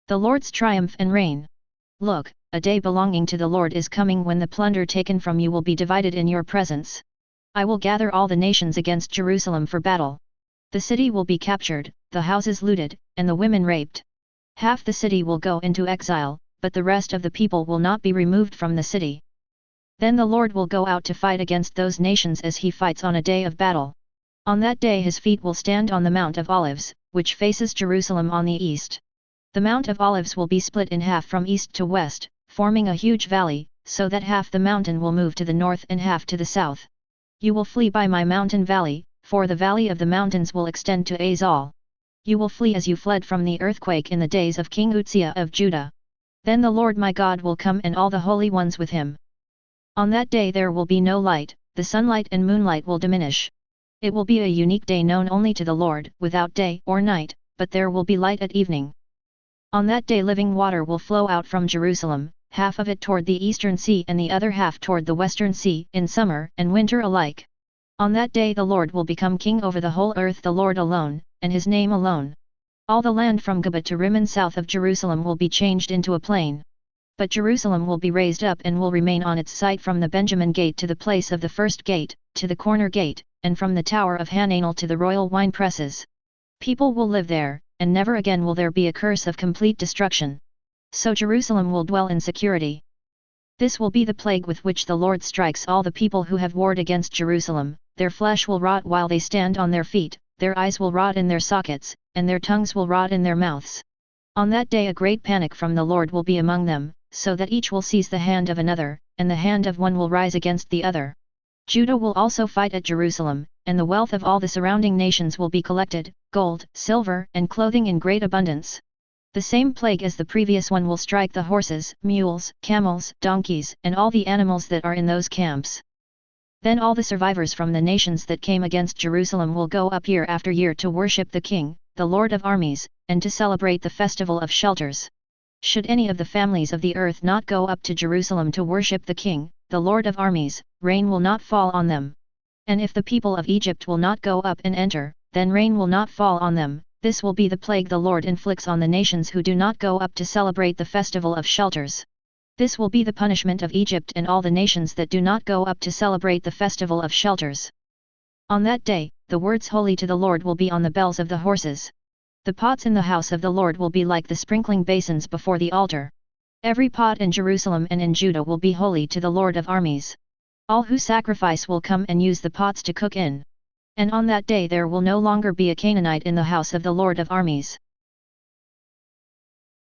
The Lord's triumph and reign. Look, a day belonging to the Lord is coming when the plunder taken from you will be divided in your presence. I will gather all the nations against Jerusalem for battle. The city will be captured, the houses looted, and the women raped. Half the city will go into exile, but the rest of the people will not be removed from the city. Then the Lord will go out to fight against those nations as he fights on a day of battle. On that day his feet will stand on the Mount of Olives, which faces Jerusalem on the east. The Mount of Olives will be split in half from east to west, forming a huge valley, so that half the mountain will move to the north and half to the south. You will flee by my mountain valley, for the valley of the mountains will extend to Azal. You will flee as you fled from the earthquake in the days of King Uzziah of Judah. Then the Lord my God will come and all the holy ones with him. On that day there will be no light, the sunlight and moonlight will diminish. It will be a unique day known only to the Lord, without day or night, but there will be light at evening. On that day living water will flow out from Jerusalem, half of it toward the eastern sea and the other half toward the western sea, in summer and winter alike. On that day the Lord will become king over the whole earth, the Lord alone, and his name alone. All the land from Geba to Rimmon south of Jerusalem will be changed into a plain. But Jerusalem will be raised up and will remain on its site from the Benjamin gate to the place of the first gate, to the corner gate, and from the tower of Hananel to the royal wine presses. People will live there, and never again will there be a curse of complete destruction. So Jerusalem will dwell in security. This will be the plague with which the Lord strikes all the people who have warred against Jerusalem. Their flesh will rot while they stand on their feet, their eyes will rot in their sockets, and their tongues will rot in their mouths. On that day a great panic from the Lord will be among them, so that each will seize the hand of another, and the hand of one will rise against the other. Judah will also fight at Jerusalem, and the wealth of all the surrounding nations will be collected, gold, silver, and clothing in great abundance. The same plague as the previous one will strike the horses, mules, camels, donkeys, and all the animals that are in those camps. Then all the survivors from the nations that came against Jerusalem will go up year after year to worship the King, the Lord of armies, and to celebrate the festival of shelters. Should any of the families of the earth not go up to Jerusalem to worship the King, the Lord of armies, rain will not fall on them. And if the people of Egypt will not go up and enter, then rain will not fall on them. This will be the plague the Lord inflicts on the nations who do not go up to celebrate the festival of shelters. This will be the punishment of Egypt and all the nations that do not go up to celebrate the festival of shelters. On that day, the words holy to the Lord will be on the bells of the horses. The pots in the house of the Lord will be like the sprinkling basins before the altar. Every pot in Jerusalem and in Judah will be holy to the Lord of armies. All who sacrifice will come and use the pots to cook in. And on that day there will no longer be a Canaanite in the house of the Lord of armies.